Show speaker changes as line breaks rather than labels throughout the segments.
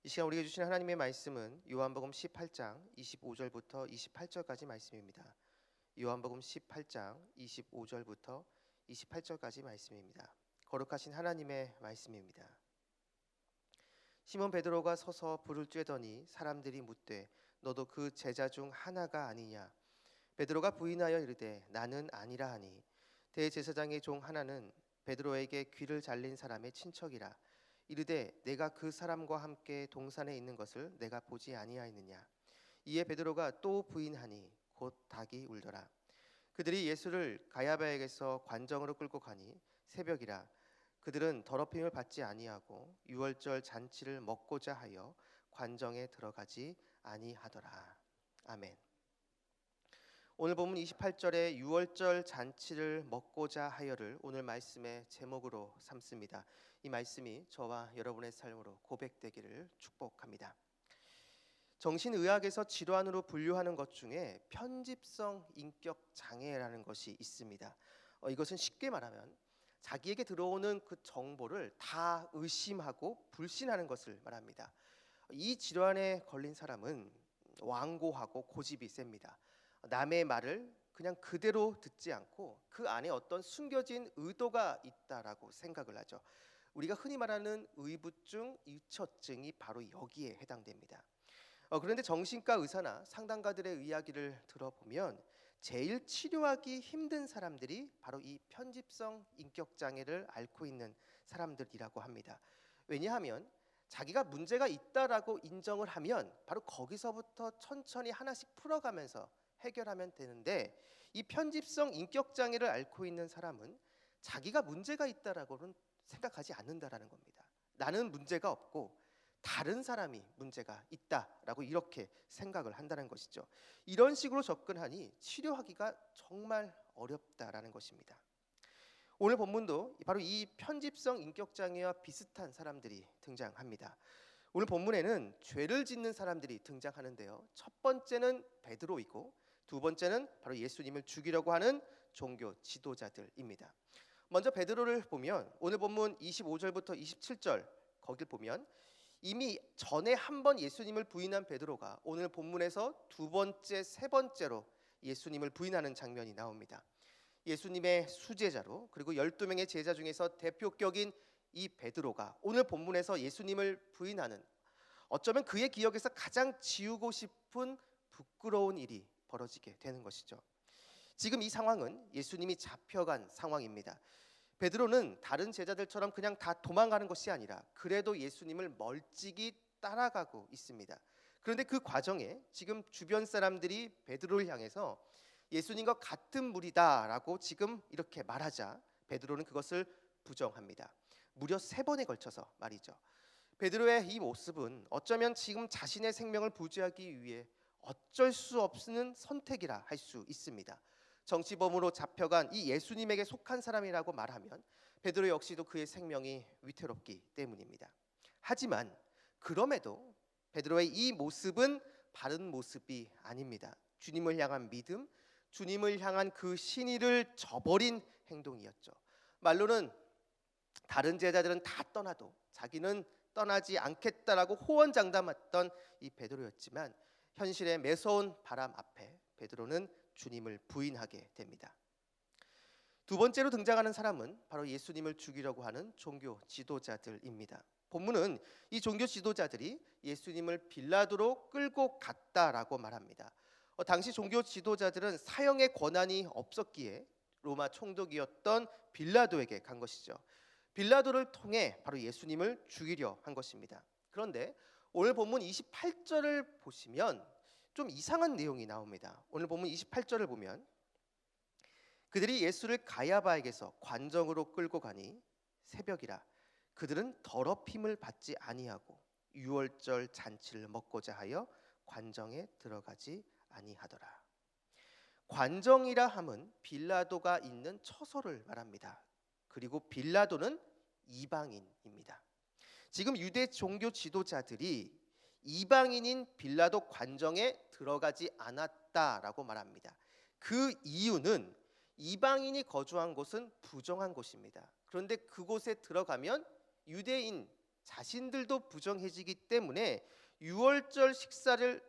이 시간 우리에게 주신 하나님의 말씀은 요한복음 18장 25절부터 28절까지 말씀입니다. 요한복음 18장 25절부터 28절까지 말씀입니다. 거룩하신 하나님의 말씀입니다. 시몬 베드로가 서서 불을 쬐더니 사람들이 묻되 너도 그 제자 중 하나가 아니냐? 베드로가 부인하여 이르되 나는 아니라 하니 대제사장의 종 하나는 베드로에게 귀를 잘린 사람의 친척이라 이르되 내가 그 사람과 함께 동산에 있는 것을 내가 보지 아니하였느냐? 이에 베드로가 또 부인하니 곧 닭이 울더라. 그들이 예수를 가야바에게서 관정으로 끌고 가니 새벽이라. 그들은 더럽힘을 받지 아니하고 유월절 잔치를 먹고자 하여 관정에 들어가지 아니하더라. 아멘. 오늘 본문 28절에 유월절 잔치를 먹고자 하여를 오늘 말씀의 제목으로 삼습니다. 이 말씀이 저와 여러분의 삶으로 고백되기를 축복합니다. 정신의학에서 질환으로 분류하는 것 중에 편집성 인격 장애라는 것이 있습니다. 이것은 쉽게 말하면 자기에게 들어오는 그 정보를 다 의심하고 불신하는 것을 말합니다. 이 질환에 걸린 사람은 완고하고 고집이 셉니다. 남의 말을 그냥 그대로 듣지 않고 그 안에 어떤 숨겨진 의도가 있다라고 생각을 하죠. 우리가 흔히 말하는 의부증, 의처증이 바로 여기에 해당됩니다. 그런데 정신과 의사나 상담가들의 이야기를 들어보면 제일 치료하기 힘든 사람들이 바로 이 편집성 인격장애를 앓고 있는 사람들이라고 합니다. 왜냐하면 자기가 문제가 있다라고 인정을 하면 바로 거기서부터 천천히 하나씩 풀어가면서 해결하면 되는데 이 편집성 인격장애를 앓고 있는 사람은 자기가 문제가 있다라고는 생각하지 않는다라는 겁니다. 나는 문제가 없고 다른 사람이 문제가 있다라고 이렇게 생각을 한다는 것이죠. 이런 식으로 접근하니 치료하기가 정말 어렵다라는 것입니다. 오늘 본문도 바로 이 편집성 인격장애와 비슷한 사람들이 등장합니다. 오늘 본문에는 죄를 짓는 사람들이 등장하는데요. 첫 번째는 베드로이고 두 번째는 바로 예수님을 죽이려고 하는 종교 지도자들입니다. 먼저 베드로를 보면 오늘 본문 25절부터 27절 거길 보면 이미 전에 한 번 예수님을 부인한 베드로가 오늘 본문에서 두 번째, 세 번째로 예수님을 부인하는 장면이 나옵니다. 예수님의 수제자로 그리고 12명의 제자 중에서 대표격인 이 베드로가 오늘 본문에서 예수님을 부인하는 어쩌면 그의 기억에서 가장 지우고 싶은 부끄러운 일이 벌어지게 되는 것이죠. 지금 이 상황은 예수님이 잡혀간 상황입니다. 베드로는 다른 제자들처럼 그냥 다 도망가는 것이 아니라 그래도 예수님을 멀찍이 따라가고 있습니다. 그런데 그 과정에 지금 주변 사람들이 베드로를 향해서 예수님과 같은 무리다라고 지금 이렇게 말하자 베드로는 그것을 부정합니다. 무려 3번에 걸쳐서 말이죠. 베드로의 이 모습은 어쩌면 지금 자신의 생명을 부지하기 위해 어쩔 수 없는 선택이라 할 수 있습니다. 정치범으로 잡혀간 이 예수님에게 속한 사람이라고 말하면 베드로 역시도 그의 생명이 위태롭기 때문입니다. 하지만 그럼에도 베드로의 이 모습은 바른 모습이 아닙니다. 주님을 향한 믿음, 주님을 향한 그 신의를 저버린 행동이었죠. 말로는 다른 제자들은 다 떠나도 자기는 떠나지 않겠다라고 호언장담했던 이 베드로였지만 현실의 매서운 바람 앞에 베드로는 주님을 부인하게 됩니다. 두 번째로 등장하는 사람은 바로 예수님을 죽이려고 하는 종교 지도자들입니다. 본문은 이 종교 지도자들이 예수님을 빌라도로 끌고 갔다라고 말합니다. 당시 종교 지도자들은 사형의 권한이 없었기에 로마 총독이었던 빌라도에게 간 것이죠. 빌라도를 통해 바로 예수님을 죽이려 한 것입니다. 그런데 오늘 본문 28절을 보시면 좀 이상한 내용이 나옵니다. 오늘 본문 28절을 보면 그들이 예수를 가야바에게서 관정으로 끌고 가니 새벽이라. 그들은 더럽힘을 받지 아니하고 유월절 잔치를 먹고자 하여 관정에 들어가지 아니하더라. 관정이라 함은 빌라도가 있는 처소를 말합니다. 그리고 빌라도는 이방인입니다. 지금 유대 종교 지도자들이 이방인인 빌라도 관정에 들어가지 않았다라고 말합니다. 그 이유는 이방인이 거주한 곳은 부정한 곳입니다. 그런데 그곳에 들어가면 유대인 자신들도 부정해지기 때문에 유월절 식사를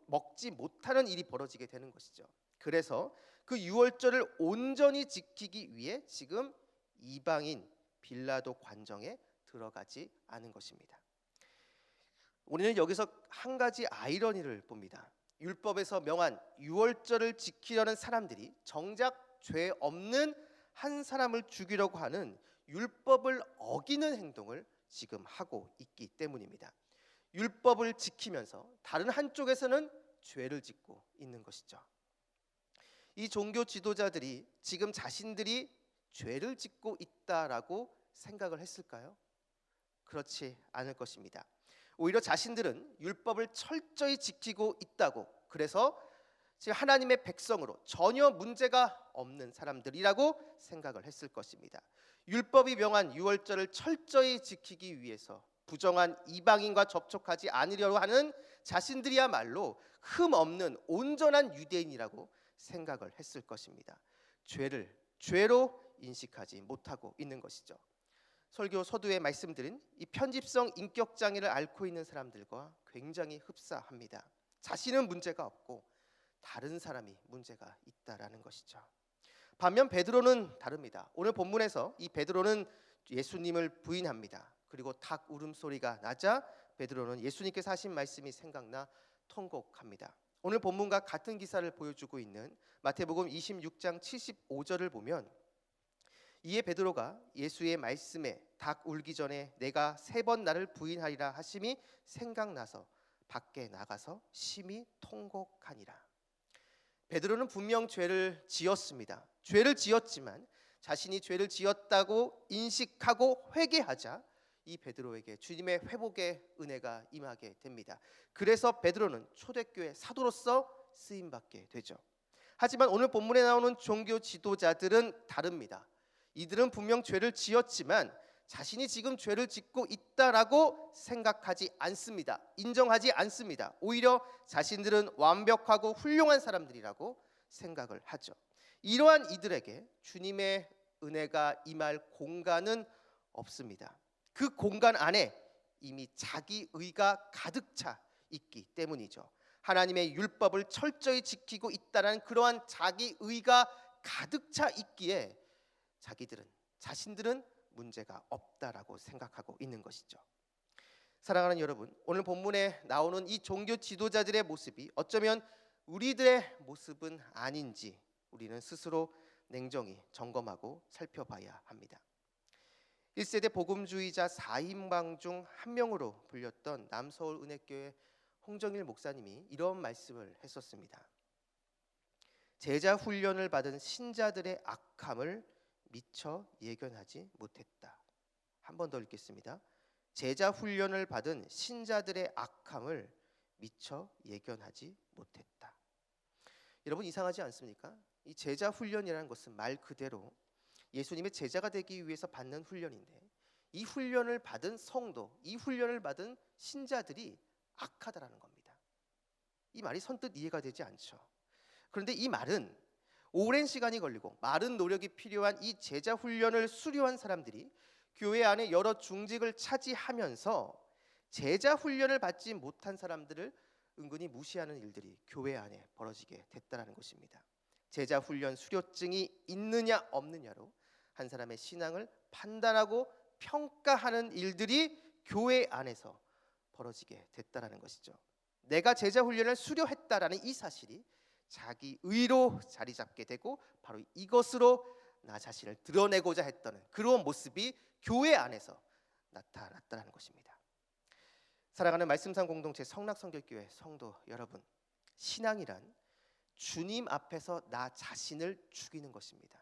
먹지 못하는 일이 벌어지게 되는 것이죠. 그래서 그 유월절을 온전히 지키기 위해 지금 이방인 빌라도 관정에 들어가지 않은 것입니다. 우리는 여기서 한 가지 아이러니를 봅니다. 율법에서 명한 유월절을 지키려는 사람들이 정작 죄 없는 한 사람을 죽이려고 하는 율법을 어기는 행동을 지금 하고 있기 때문입니다. 율법을 지키면서 다른 한쪽에서는 죄를 짓고 있는 것이죠. 이 종교 지도자들이 지금 자신들이 죄를 짓고 있다라고 생각을 했을까요? 그렇지 않을 것입니다. 오히려 자신들은 율법을 철저히 지키고 있다고, 그래서 지금 하나님의 백성으로 전혀 문제가 없는 사람들이라고 생각을 했을 것입니다. 율법이 명한 유월절을 철저히 지키기 위해서 부정한 이방인과 접촉하지 않으려고 하는 자신들이야말로 흠 없는 온전한 유대인이라고 생각을 했을 것입니다. 죄를 죄로 인식하지 못하고 있는 것이죠. 설교 서두에 말씀드린 이 편집성 인격 장애를 앓고 있는 사람들과 굉장히 흡사합니다. 자신은 문제가 없고 다른 사람이 문제가 있다라는 것이죠. 반면 베드로는 다릅니다. 오늘 본문에서 이 베드로는 예수님을 부인합니다. 그리고 닭 울음소리가 나자 베드로는 예수님께서 하신 말씀이 생각나 통곡합니다. 오늘 본문과 같은 기사를 보여주고 있는 마태복음 26장 75절을 보면, 이에 베드로가 예수의 말씀에 닭 울기 전에 내가 3번 나를 부인하리라 하심이 생각나서 밖에 나가서 심히 통곡하니라. 베드로는 분명 죄를 지었습니다. 죄를 지었지만 자신이 죄를 지었다고 인식하고 회개하자 이 베드로에게 주님의 회복의 은혜가 임하게 됩니다. 그래서 베드로는 초대교회 사도로서 쓰임받게 되죠. 하지만 오늘 본문에 나오는 종교 지도자들은 다릅니다. 이들은 분명 죄를 지었지만 자신이 지금 죄를 짓고 있다라고 생각하지 않습니다. 인정하지 않습니다. 오히려 자신들은 완벽하고 훌륭한 사람들이라고 생각을 하죠. 이러한 이들에게 주님의 은혜가 임할 공간은 없습니다. 그 공간 안에 이미 자기 의가 가득 차 있기 때문이죠. 하나님의 율법을 철저히 지키고 있다는 그러한 자기 의가 가득 차 있기에 자신들은 문제가 없다라고 생각하고 있는 것이죠. 사랑하는 여러분, 오늘 본문에 나오는 이 종교 지도자들의 모습이 어쩌면 우리들의 모습은 아닌지 우리는 스스로 냉정히 점검하고 살펴봐야 합니다. 1세대 복음주의자 4인방 중 한 명으로 불렸던 남서울 은혜교회 홍정일 목사님이 이런 말씀을 했었습니다. 제자 훈련을 받은 신자들의 악함을 미처 예견하지 못했다. 한 번 더 읽겠습니다. 제자 훈련을 받은 신자들의 악함을 미처 예견하지 못했다. 여러분, 이상하지 않습니까? 이 제자 훈련이라는 것은 말 그대로 예수님의 제자가 되기 위해서 받는 훈련인데, 이 훈련을 받은 성도, 이 훈련을 받은 신자들이 악하다라는 겁니다. 이 말이 선뜻 이해가 되지 않죠. 그런데 이 말은 오랜 시간이 걸리고 많은 노력이 필요한 이 제자 훈련을 수료한 사람들이 교회 안에 여러 중직을 차지하면서 제자 훈련을 받지 못한 사람들을 은근히 무시하는 일들이 교회 안에 벌어지게 됐다는 것입니다. 제자 훈련 수료증이 있느냐 없느냐로 한 사람의 신앙을 판단하고 평가하는 일들이 교회 안에서 벌어지게 됐다는 것이죠. 내가 제자 훈련을 수료했다라는 이 사실이 자기 의로 자리 잡게 되고 바로 이것으로 나 자신을 드러내고자 했던 그런 모습이 교회 안에서 나타났다는 것입니다. 사랑하는 말씀상 공동체 성락성결교회 성도 여러분, 신앙이란 주님 앞에서 나 자신을 죽이는 것입니다.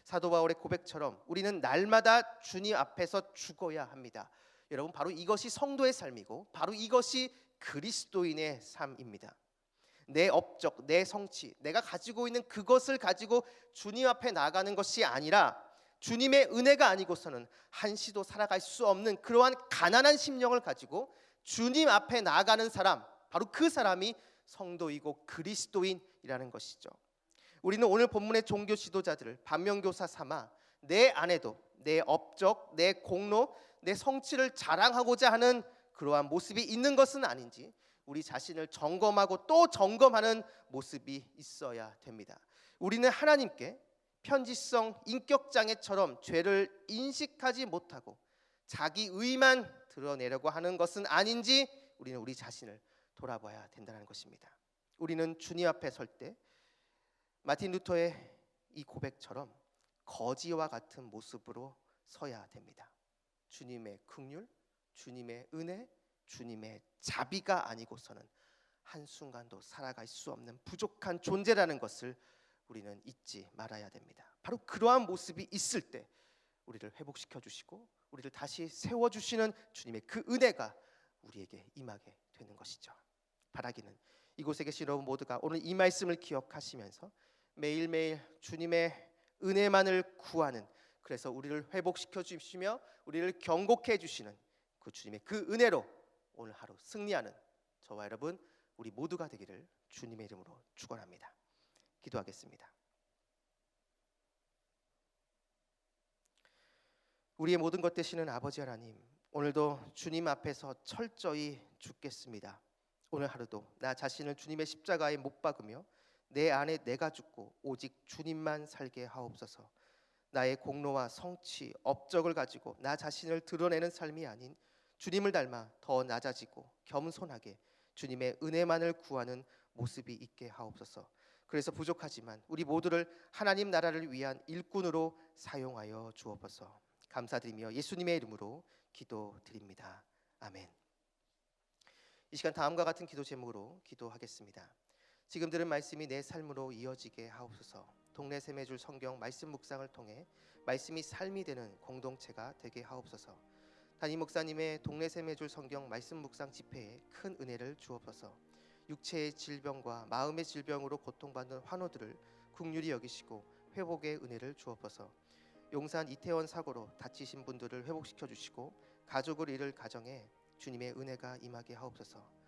사도 바울의 고백처럼 우리는 날마다 주님 앞에서 죽어야 합니다. 여러분, 바로 이것이 성도의 삶이고 바로 이것이 그리스도인의 삶입니다. 내 업적, 내 성취, 내가 가지고 있는 그것을 가지고 주님 앞에 나가는 것이 아니라 주님의 은혜가 아니고서는 한시도 살아갈 수 없는 그러한 가난한 심령을 가지고 주님 앞에 나가는 사람, 바로 그 사람이 성도이고 그리스도인이라는 것이죠. 우리는 오늘 본문의 종교 지도자들을 반면교사 삼아 내 안에도 내 업적, 내 공로, 내 성취를 자랑하고자 하는 그러한 모습이 있는 것은 아닌지 우리 자신을 점검하고 또 점검하는 모습이 있어야 됩니다. 우리는 하나님께 편지성 인격장애처럼 죄를 인식하지 못하고 자기 의만 드러내려고 하는 것은 아닌지 우리는 우리 자신을 돌아봐야 된다는 것입니다. 우리는 주님 앞에 설 때 마틴 루터의 이 고백처럼 거지와 같은 모습으로 서야 됩니다. 주님의 긍휼, 주님의 은혜, 주님의 자비가 아니고서는 한순간도 살아갈 수 없는 부족한 존재라는 것을 우리는 잊지 말아야 됩니다. 바로 그러한 모습이 있을 때 우리를 회복시켜 주시고 우리를 다시 세워주시는 주님의 그 은혜가 우리에게 임하게 되는 것이죠. 바라기는 이곳에 계신 여러분 모두가 오늘 이 말씀을 기억하시면서 매일매일 주님의 은혜만을 구하는, 그래서 우리를 회복시켜 주시며 우리를 경고해 주시는 그 주님의 그 은혜로 오늘 하루 승리하는 저와 여러분 우리 모두가 되기를 주님의 이름으로 축원합니다. 기도하겠습니다. 우리의 모든 것 되시는 아버지 하나님, 오늘도 주님 앞에서 철저히 죽겠습니다. 오늘 하루도 나 자신을 주님의 십자가에 못 박으며 내 안에 내가 죽고 오직 주님만 살게 하옵소서. 나의 공로와 성취, 업적을 가지고 나 자신을 드러내는 삶이 아닌 주님을 닮아 더 낮아지고 겸손하게 주님의 은혜만을 구하는 모습이 있게 하옵소서. 그래서 부족하지만 우리 모두를 하나님 나라를 위한 일꾼으로 사용하여 주옵소서. 감사드리며 예수님의 이름으로 기도드립니다. 아멘. 이 시간 다음과 같은 기도 제목으로 기도하겠습니다. 지금 들은 말씀이 내 삶으로 이어지게 하옵소서. 동네 샘매줄 성경 말씀 묵상을 통해 말씀이 삶이 되는 공동체가 되게 하옵소서. 담임 목사님의 동네 샘매줄 성경 말씀 묵상 집회에 큰 은혜를 주옵소서. 육체의 질병과 마음의 질병으로 고통받는 환우들을 긍휼히 여기시고 회복의 은혜를 주옵소서. 용산 이태원 사고로 다치신 분들을 회복시켜 주시고 가족을 잃을 가정에 주님의 은혜가 임하게 하옵소서.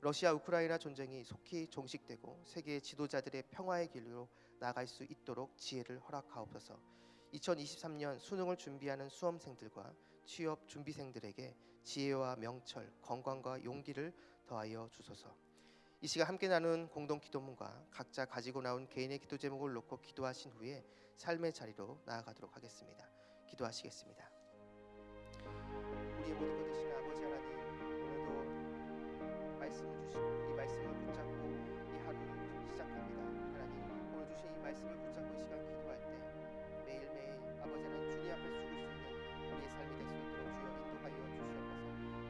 러시아 우크라이나 전쟁이 속히 종식되고 세계의 지도자들의 평화의 길로 나갈 수 있도록 지혜를 허락하옵소서. 2023년 수능을 준비하는 수험생들과 취업 준비생들에게 지혜와 명철, 건강과 용기를 더하여 주소서. 이 시간 함께 나눈 공동 기도문과 각자 가지고 나온 개인의 기도 제목을 놓고 기도하신 후에 삶의 자리로 나아가도록 하겠습니다. 기도하시겠습니다. 우리의 모든 것 되시는 아버지 하나님, 오늘도 말씀을 주시고 이 말씀을 붙잡고 이 하루를 시작합니다. 하나님, 오늘 주신 이 말씀을 붙잡고 이 시간 기도할 때 매일매일 아버지 하나님 주님 앞에 죽을 수 있는 우리의 삶이 될 수 있도록 주여 인도하여 주시옵소서.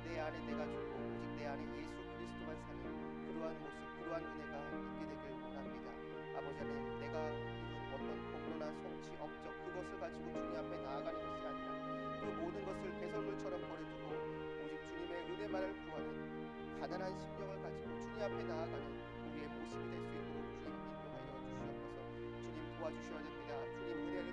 내 안에 내가 죽고 오직 내 안에 예수 그리스도만 사는 그러한 모습, 그러한 은혜가 있게 되길 원합니다. 아버지 하나님, 내가 어떤 공로나 성취, 업적 그것을 가지고 주님 앞에 나아가는 것이 아니라 그 모든 것을 배설물처럼 버려두고 오직 주님의 은혜만을 구하는 가난한 심령을 가지고 주님 앞에 나아가는 우리의 모습이 될 수 있도록 주님 인도하여 주시옵소서. 주님 도와주셔야 됩니다. 주님 은혜를